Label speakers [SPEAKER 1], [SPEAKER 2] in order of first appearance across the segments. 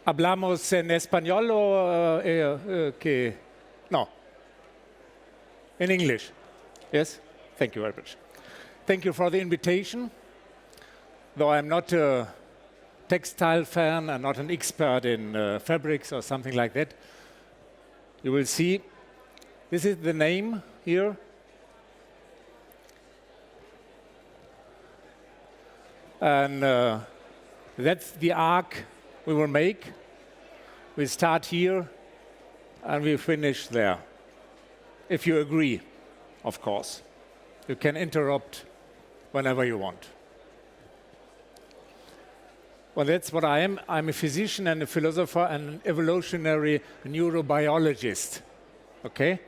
[SPEAKER 1] Hablamos en español o que no? In English. Yes? Thank you very much. Thank you for the invitation. Though I'm not a textile fan and not an expert in fabrics or something like that, you will see this is the name here. And that's the arc we will make. We start here and we finish there. If you agree, of course. You can interrupt whenever you want. Well, that's what I am. I'm a physician and a philosopher and an evolutionary neurobiologist. Okay?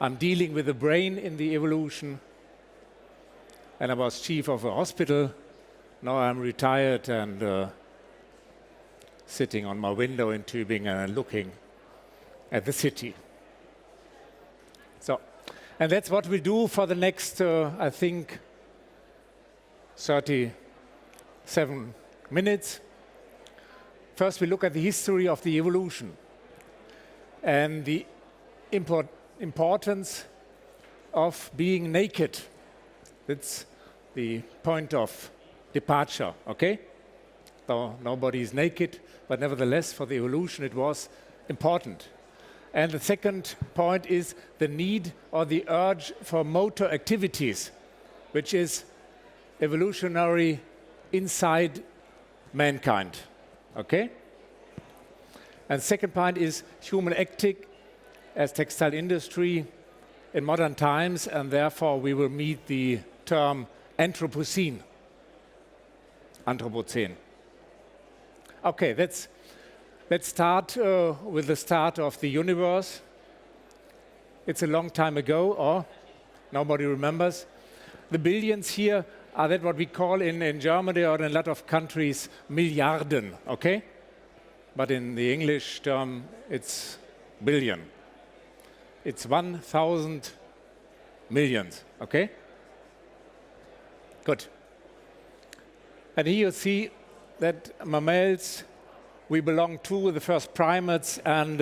[SPEAKER 1] I'm dealing with the brain in the evolution. And I was chief of a hospital. Now I'm retired and sitting on my window in Tübingen and looking at the city. So, and that's what we do for the next, I think, 37 minutes. First, we look at the history of the evolution and the importance of being naked. That's the point of departure, okay? Though nobody is naked, but nevertheless, for the evolution, it was important. And the second point is the need or the urge for motor activities, which is evolutionary inside mankind, okay? And second point is human acting as textile industry in modern times, and therefore we will meet the term Anthropocene. Anthropocene. Okay, let's start with the start of the universe. It's a long time ago, or nobody remembers. The billions here are that what we call in Germany or in a lot of countries Milliarden, okay? But in the English term, it's billion. It's 1,000 millions, okay? Good. And here you see that mammals, we belong to the first primates and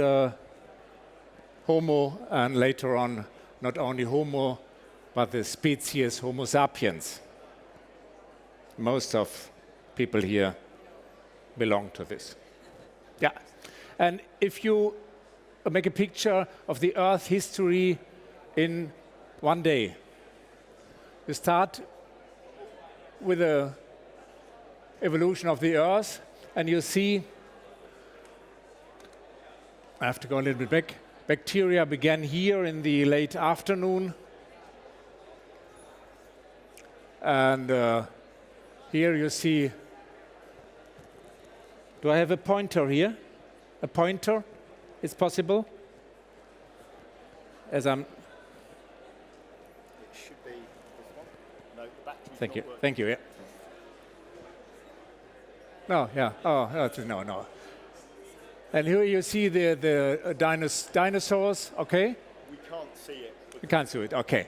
[SPEAKER 1] Homo, and later on, not only Homo, but the species Homo sapiens. Most of people here belong to this. Yeah. And if you make a picture of the Earth history in one day, you start with the evolution of the Earth, and you see, I have to go a little bit back, bacteria began here in the late afternoon. And here you see, do I have a pointer here? A pointer is possible? As I'm.
[SPEAKER 2] It should be this one. No, the battery's
[SPEAKER 1] Thank you.
[SPEAKER 2] not working.
[SPEAKER 1] Thank you. Yeah. No. Yeah. Oh, no. And here you see the dinosaurs. Okay.
[SPEAKER 2] We can't see it.
[SPEAKER 1] You can't see it. Okay.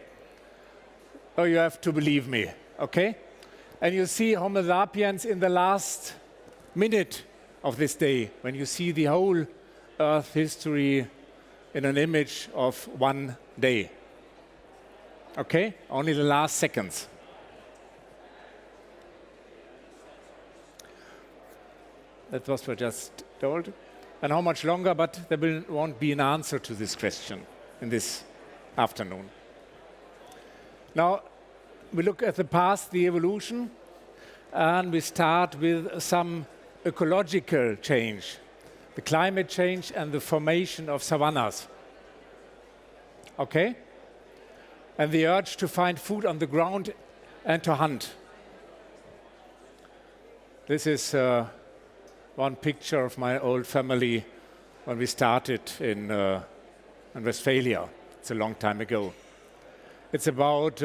[SPEAKER 1] Oh, you have to believe me. Okay. And you see Homo sapiens in the last minute of this day, when you see the whole Earth history in an image of one day. Okay? Only the last seconds. That was what I just told. And how much longer, but there won't be an answer to this question in this afternoon. Now, we look at the past, the evolution, and we start with some ecological change, the climate change and the formation of savannas. Okay? And the urge to find food on the ground and to hunt. This is one picture of my old family when we started in Westphalia. It's a long time ago. It's about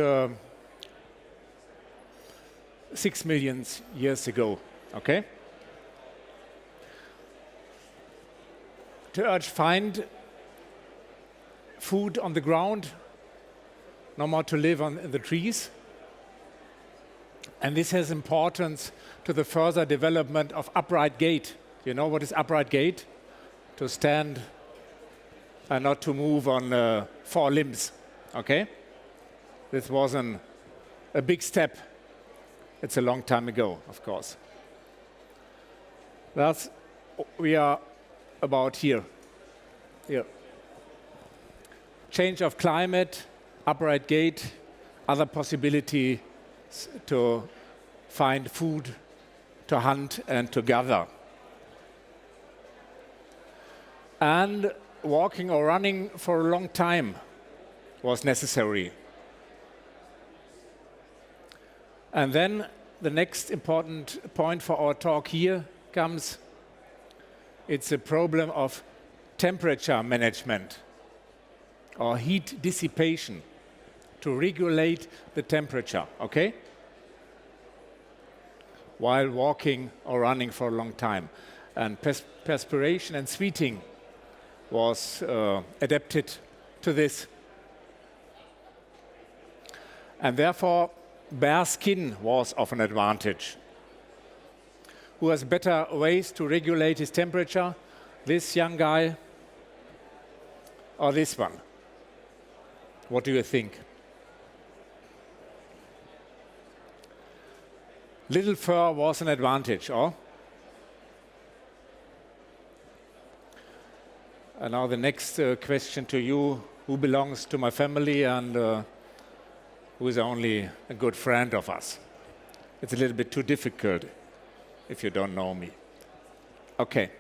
[SPEAKER 1] 6 million years ago, okay? To find food on the ground, no more to live on the trees. And this has importance to the further development of upright gait. You know what is upright gait? To stand and not to move on 4 limbs. Okay? This was a big step. It's a long time ago, of course. We are about here. Change of climate, upright gait, other possibility to find food, to hunt and to gather. And walking or running for a long time was necessary. And then the next important point for our talk here comes, it's a problem of temperature management or heat dissipation to regulate the temperature, okay? While walking or running for a long time. And perspiration and sweating was adapted to this. And therefore, bare skin was of an advantage. Who has better ways to regulate his temperature? This young guy or this one? What do you think? Little fur was an advantage, or? And now the next question to you, who belongs to my family and who is only a good friend of us? It's a little bit too difficult if you don't know me. Okay.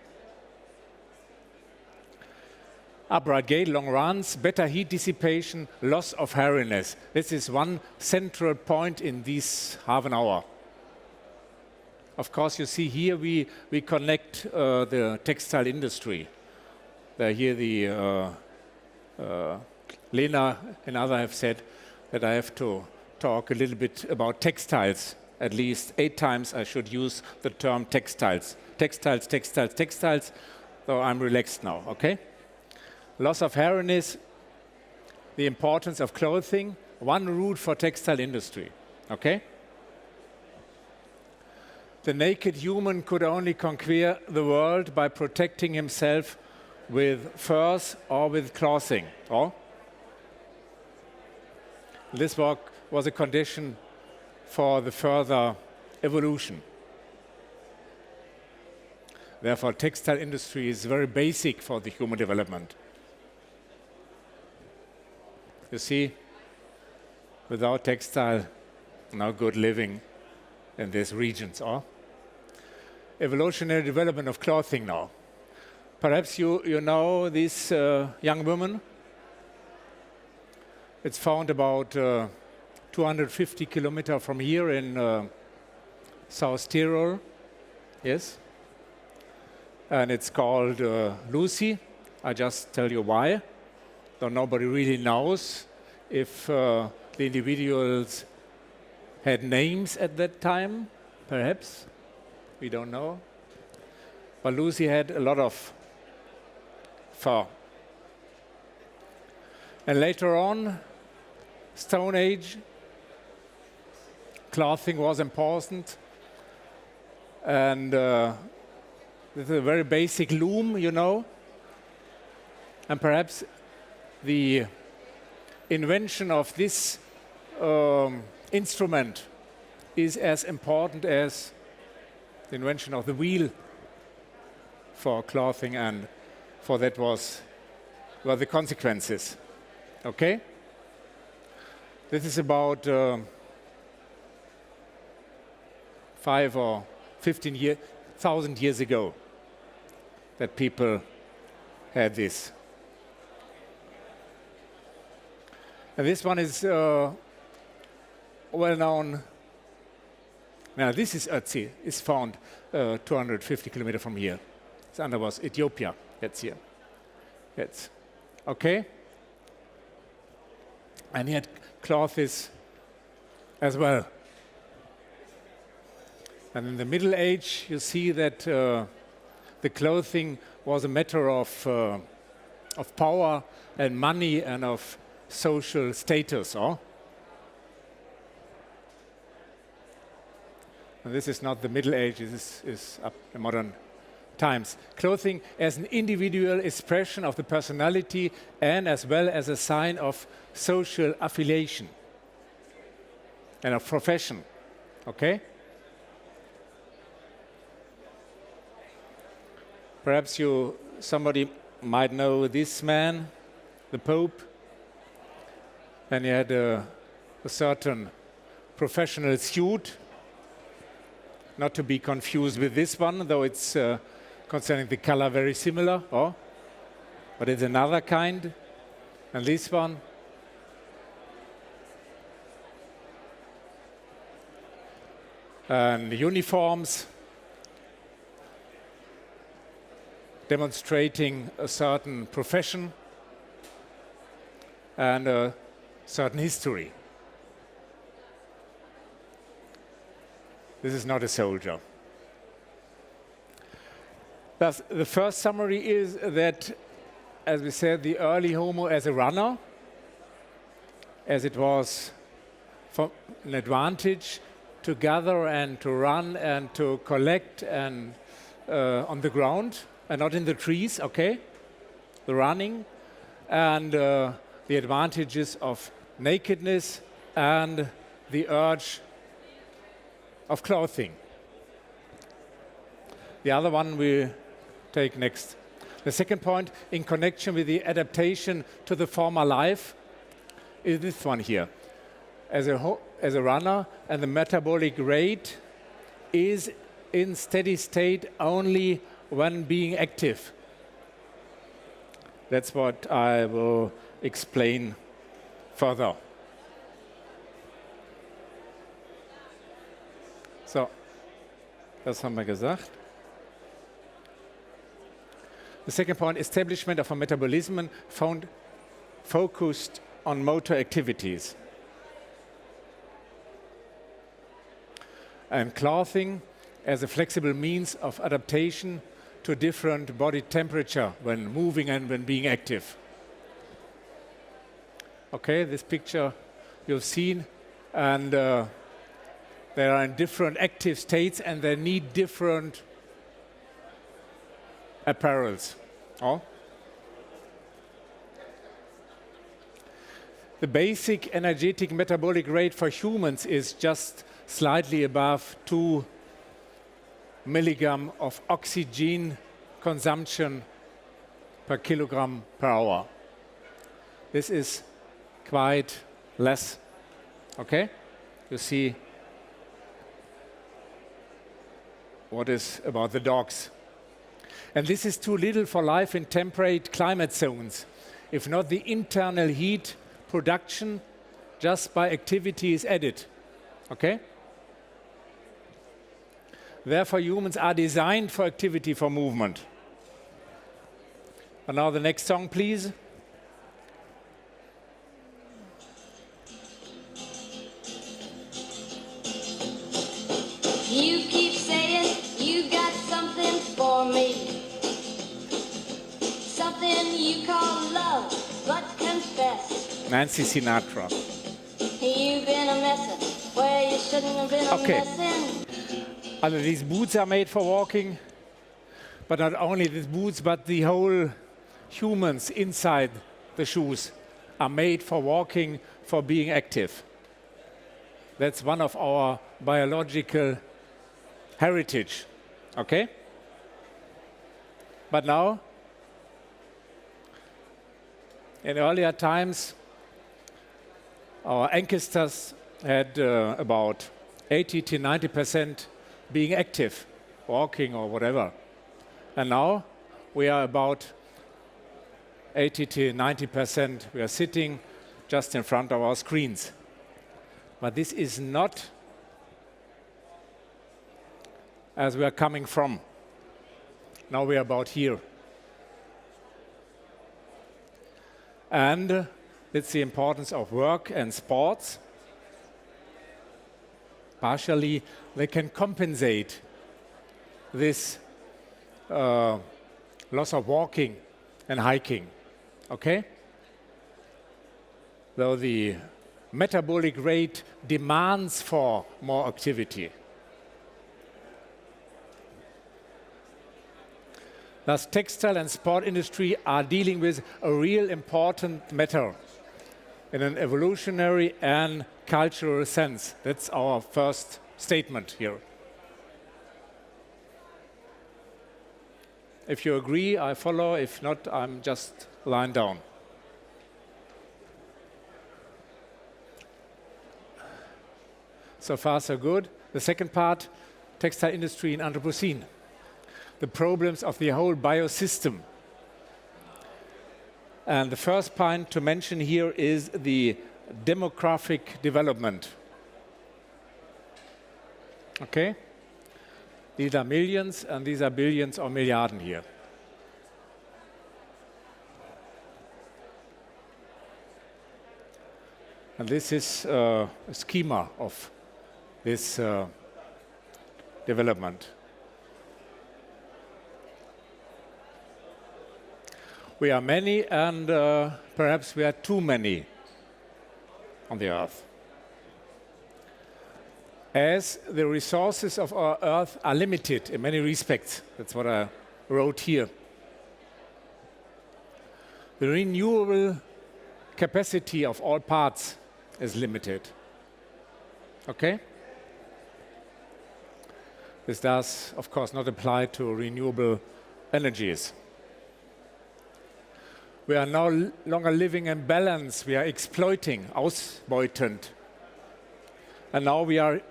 [SPEAKER 1] Upright gait, long runs, better heat dissipation, loss of hairiness. This is one central point in this half an hour. Of course, you see here we connect the textile industry. Here the Lena and others have said that I have to talk a little bit about textiles. At least 8 times I should use the term textiles. Textiles, textiles, textiles. So I'm relaxed now, okay? Loss of hairiness, the importance of clothing, one route for textile industry, okay? The naked human could only conquer the world by protecting himself with furs or with clothing. Or? This was a condition for the further evolution. Therefore, textile industry is very basic for the human development. You see, without textile, no good living in these regions. Or? Evolutionary development of clothing now. Perhaps you know this young woman. It's found about 250 kilometers from here in South Tyrol. Yes? And it's called Lucy. I just tell you why. Though nobody really knows if the individuals had names at that time, perhaps. We don't know. But Lucy had a lot of fur. And later on, Stone Age, clothing was important. And with a very basic loom, you know. And perhaps the invention of this instrument is as important as the invention of the wheel for clothing, and for that were the consequences. Okay? This is about 5 or 15,000 years ago that people had this. And this one is well known. Now this is Ötzi. It's found 250 kilometers from here. The other was Ethiopia. That's here. That's okay. And he had clothes as well. And in the Middle Age, you see that the clothing was a matter of power and money and of social status. Oh? And this is not the Middle Ages, this is up in modern times. Clothing as an individual expression of the personality and as well as a sign of social affiliation and of profession. Okay? Perhaps somebody might know this man, the Pope, and he had a certain professional suit, not to be confused with this one, though it's concerning the color very similar, but it's another kind, and this one. And uniforms demonstrating a certain profession and a certain history. This is not a soldier. Thus, the first summary is that, as we said, the early Homo as a runner, as it was for an advantage to gather and to run and to collect and on the ground and not in the trees, okay? The running and the advantages of nakedness and the urge of clothing. The other one we take next. The second point, in connection with the adaptation to the former life, is this one here. As a runner, and the metabolic rate is in steady state only when being active. That's what I will explain further. So, das haben wir gesagt. The second point, establishment of a metabolism found focused on motor activities. And clothing as a flexible means of adaptation to different body temperature when moving and when being active. Okay, this picture you've seen, and they are in different active states and they need different apparels. The basic energetic metabolic rate for humans is just slightly above 2 milligram of oxygen consumption per kilogram per hour. This is quite less. Okay? You see what is about the dogs. And this is too little for life in temperate climate zones. If not, the internal heat production just by activity is added. Okay? Therefore, humans are designed for activity, for movement. And now the next song, please.
[SPEAKER 3] You keep saying you got something for me, something you call love, but confess.
[SPEAKER 1] Nancy Sinatra.
[SPEAKER 3] You've been a messin' where you shouldn't have been
[SPEAKER 1] Okay.
[SPEAKER 3] a messin'.
[SPEAKER 1] Also these boots are made for walking, but not only these boots, but the whole humans inside the shoes are made for walking, for being active. That's one of our biological heritage, okay? But now, in earlier times, our ancestors had about 80 to 90% being active, walking or whatever. And now we are about 80 to 90%. We are sitting just in front of our screens. But this is not as we are coming from. Now we are about here. And it's the importance of work and sports. Partially, they can compensate this loss of walking and hiking. Okay? Though the metabolic rate demands for more activity. Thus, textile and sport industry are dealing with a real important matter in an evolutionary and cultural sense. That's our first statement here. If you agree, I follow. If not, I'm just lying down. So far, so good. The second part, textile industry in Anthropocene. The problems of the whole biosystem. And the first point to mention here is the demographic development. Okay? These are millions, and these are billions or Milliarden here. And this is a schema of this development. We are many, and perhaps we are too many on the Earth. As the resources of our Earth are limited in many respects, that's what I wrote here. The renewable capacity of all parts is limited. Okay? This does, of course, not apply to renewable energies. We are no longer living in balance. We are exploiting, ausbeutend. And now we are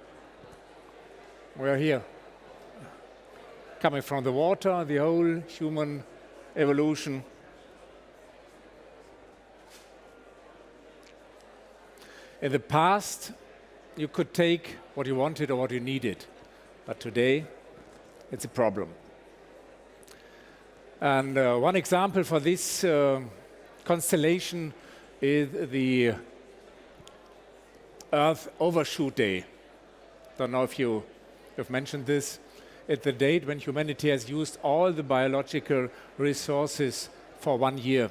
[SPEAKER 1] here, coming from the water, the whole human evolution. In the past, you could take what you wanted or what you needed. But today, it's a problem. And one example for this constellation is the Earth Overshoot Day. Don't know if you have mentioned this. It's the date when humanity has used all the biological resources for 1 year,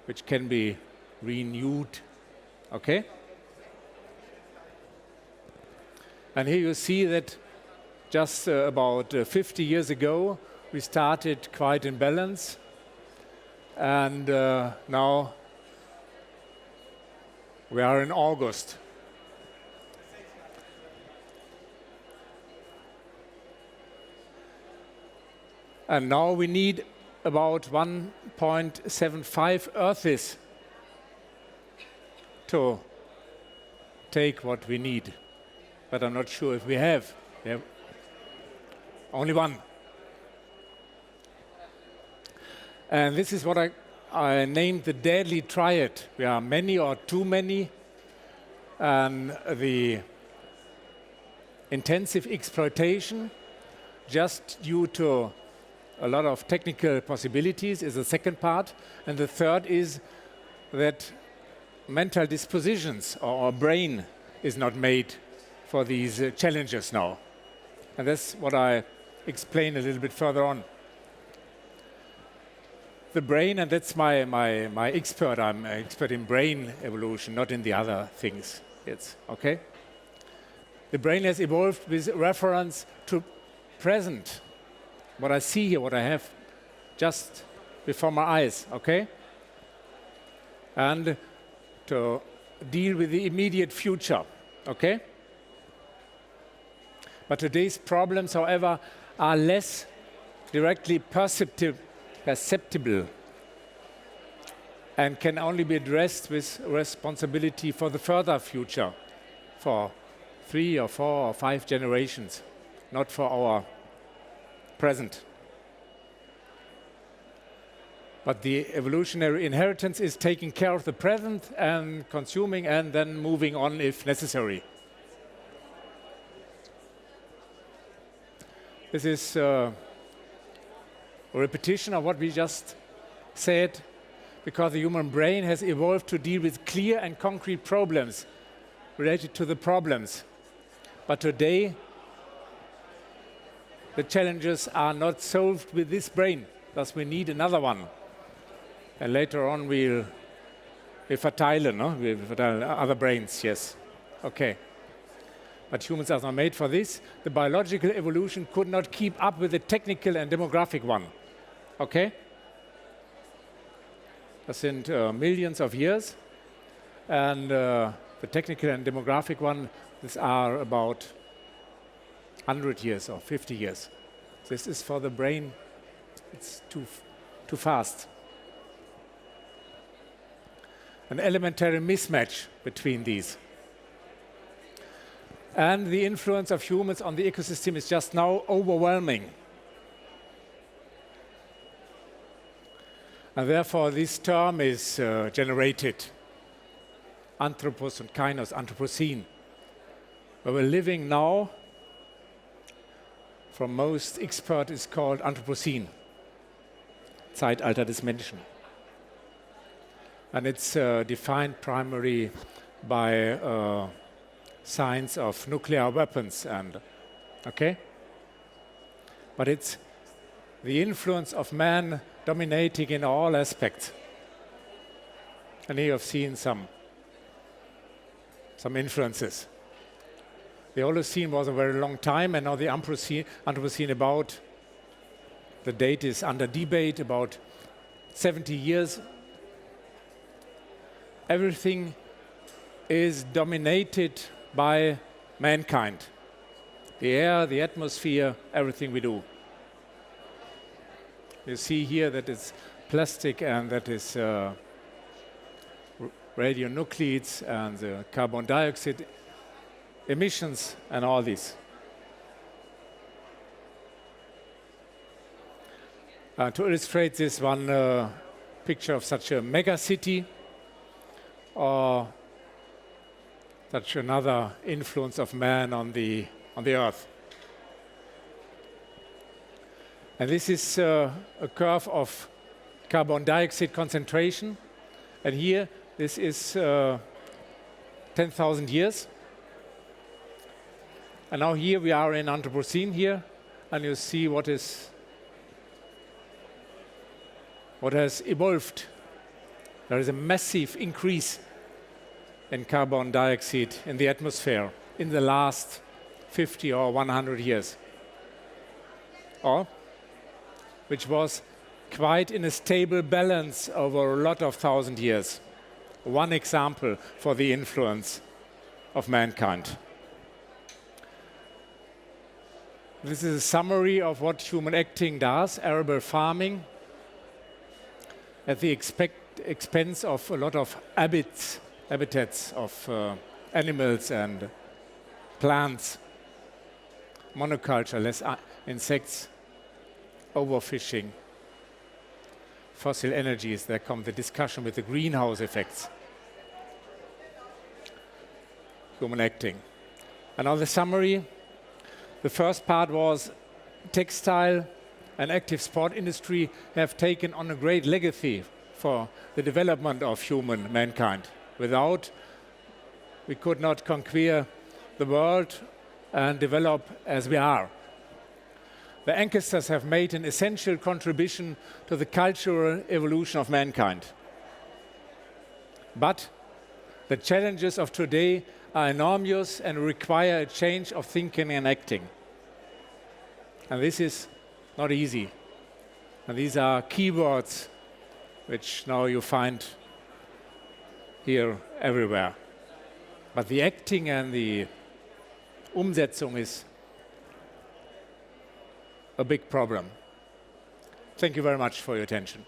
[SPEAKER 1] which can be renewed. Okay? And here you see that just about 50 years ago, we started quite in balance, and now we are in August. And now we need about 1.75 Earths to take what we need. But I'm not sure if we have. We have only one. And this is what I named the deadly triad. We are many or too many, and the intensive exploitation, just due to a lot of technical possibilities, is the second part. And the third is that mental dispositions, or our brain, is not made for these challenges now. And that's what I explain a little bit further on. The brain, and that's my expert. I'm an expert in brain evolution, not in the other things. It's okay. The brain has evolved with reference to present. What I see here, what I have just before my eyes, okay? And to deal with the immediate future, okay? But today's problems, however, are less directly perceptible and can only be addressed with responsibility for the further future, for 3 or 4 or 5 generations, not for our present. But the evolutionary inheritance is taking care of the present and consuming and then moving on if necessary. This is a repetition of what we just said, because the human brain has evolved to deal with clear and concrete problems related to the problems. But today, the challenges are not solved with this brain, thus we need another one. And later on we verteilen, no? We verteilen other brains, yes. Okay. But humans are not made for this. The biological evolution could not keep up with the technical and demographic one. okay? Das sind millions of years. And the technical and demographic one, these are about 100 years or 50 years. This is for the brain, it's too fast. An elementary mismatch between these. And the influence of humans on the ecosystem is just now overwhelming. And therefore, this term is generated. Anthropos and kainos, Anthropocene. Where we're living now, from most experts, is called Anthropocene. Zeitalter des Menschen. And it's defined primarily by signs of nuclear weapons and, okay? But it's the influence of man dominating in all aspects. And here you've seen some influences. The Holocene was a very long time, and now the Anthropocene about, the date is under debate, about 70 years. Everything is dominated by mankind. The air, the atmosphere, everything we do. You see here that it's plastic and that is radionuclides and the carbon dioxide emissions and all this. To illustrate this, one picture of such a mega city or such another influence of man on the earth. And this is a curve of carbon dioxide concentration. And here, this is 10,000 years. And now here we are in Anthropocene here, and you see what has evolved. There is a massive increase in carbon dioxide in the atmosphere in the last 50 or 100 years. Or, which was quite in a stable balance over a lot of thousand years. One example for the influence of mankind. This is a summary of what human acting does, arable farming, at the expense of a lot of habitats of animals and plants, monoculture, less insects, overfishing, fossil energies. There comes the discussion with the greenhouse effects, human acting. And now the summary. The first part was textile and active sport industry have taken on a great legacy for the development of mankind. Without, we could not conquer the world and develop as we are. The ancestors have made an essential contribution to the cultural evolution of mankind. But the challenges of today are enormous and require a change of thinking and acting. And this is not easy. And these are keywords which now you find here everywhere. But the acting and the Umsetzung is a big problem. Thank you very much for your attention.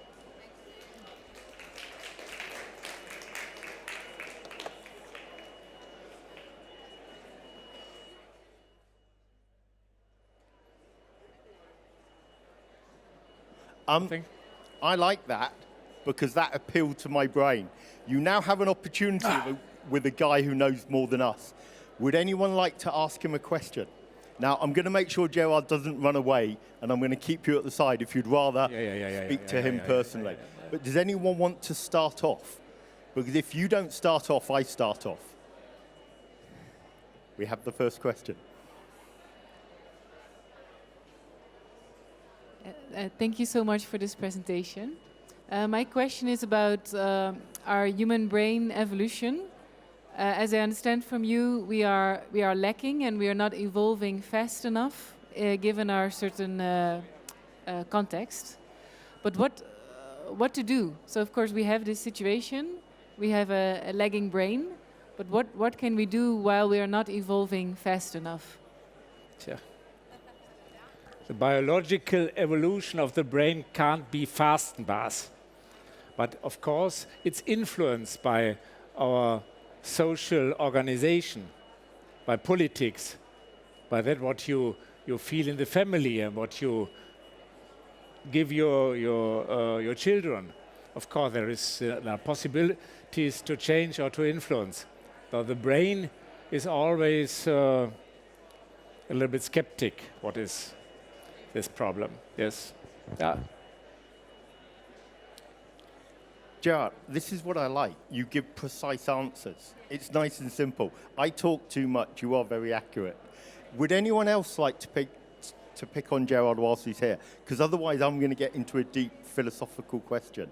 [SPEAKER 2] I like that because that appealed to my brain. You now have an opportunity with a guy who knows more than us. Would anyone like to ask him a question? Now, I'm going to make sure Gerard doesn't run away, and I'm going to keep you at the side if you'd rather speak to him personally. But does anyone want to start off? Because if you don't start off, I start off. We have the first question.
[SPEAKER 4] Thank you so much for this presentation. My question is about our human brain evolution. As I understand from you, we are lacking and we are not evolving fast enough given our certain context. But what to do? So of course we have this situation, we have a lagging brain, but what can we do while we are not evolving fast enough?
[SPEAKER 1] Tja. The biological evolution of the brain can't be fastened by us. But of course, it's influenced by our social organization, by politics, by that what you feel in the family and what you give your children. Of course, there are possibilities to change or to influence. So the brain is always a little bit skeptic. What is this problem? Yes. Yeah.
[SPEAKER 2] Gerard, this is what I like. You give precise answers. It's nice and simple. I talk too much. You are very accurate. Would anyone else like to pick on Gerard whilst he's here? Because otherwise I'm going to get into a deep philosophical question.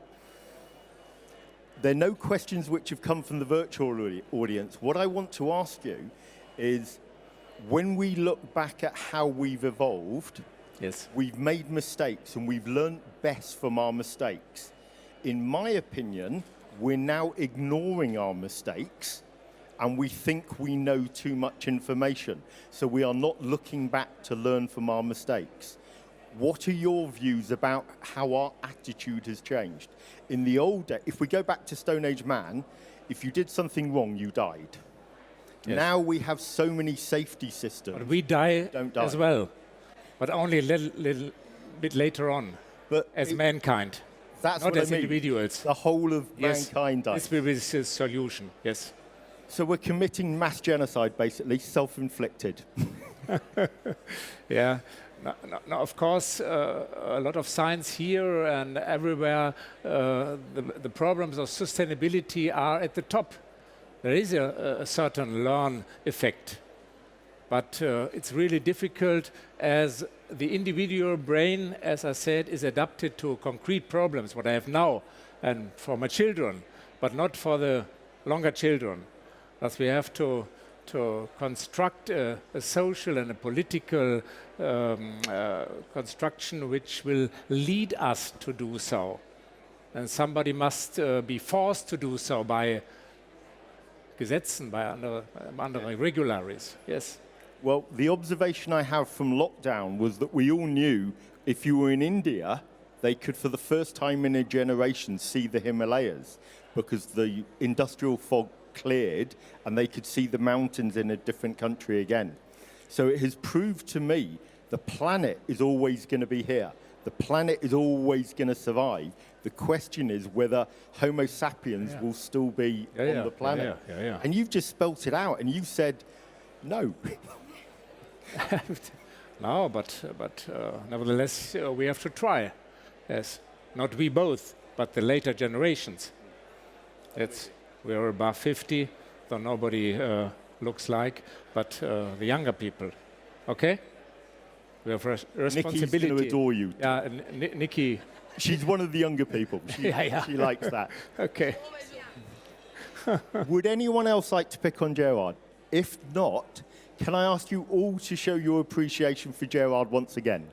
[SPEAKER 2] There are no questions which have come from the virtual audience. What I want to ask you is, when we look back at how we've evolved,
[SPEAKER 1] Yes.
[SPEAKER 2] we've made mistakes and we've learned best from our mistakes. In my opinion, we're now ignoring our mistakes and we think we know too much information. So we are not looking back to learn from our mistakes. What are your views about how our attitude has changed? In the old days, if we go back to Stone Age man, if you did something wrong, you died.
[SPEAKER 1] Yes.
[SPEAKER 2] Now we have so many safety systems.
[SPEAKER 1] But we die
[SPEAKER 2] Don't die.
[SPEAKER 1] as well, but only a little bit later on,
[SPEAKER 2] But
[SPEAKER 1] as mankind,
[SPEAKER 2] that's
[SPEAKER 1] not
[SPEAKER 2] what
[SPEAKER 1] as
[SPEAKER 2] I mean.
[SPEAKER 1] individuals.
[SPEAKER 2] The whole of
[SPEAKER 1] Yes.
[SPEAKER 2] mankind dies.
[SPEAKER 1] This will be the solution, yes.
[SPEAKER 2] So we're committing mass genocide, basically, self-inflicted.
[SPEAKER 1] Yeah. No, of course, a lot of science here and everywhere, the problems of sustainability are at the top. There is a certain learn effect, but it's really difficult as the individual brain, as I said, is adapted to concrete problems, what I have now, and for my children, but not for the longer children. Thus we have to construct a social and a political construction which will lead us to do so. And somebody must be forced to do so by Gesetzen, by andere regularies. Yes.
[SPEAKER 2] Well, the observation I have from lockdown was that we all knew if you were in India, they could, for the first time in a generation, see the Himalayas because the industrial fog cleared and they could see the mountains in a different country again. So it has proved to me the planet is always going to be here. The planet is always going to survive. The question is whether Homo sapiens will still be on the planet. And you've just spelt it out and you've said no.
[SPEAKER 1] No, but nevertheless, we have to try. Yes, not we both, but the later generations. We are above 50, though nobody looks like, but the younger people. Okay? We have responsibility.
[SPEAKER 2] Nikki's going to adore you.
[SPEAKER 1] Yeah, Nikki.
[SPEAKER 2] She's one of the younger people. She likes that.
[SPEAKER 1] Okay.
[SPEAKER 2] Would anyone else like to pick on Gerard? If not, can I ask you all to show your appreciation for Gerard once again?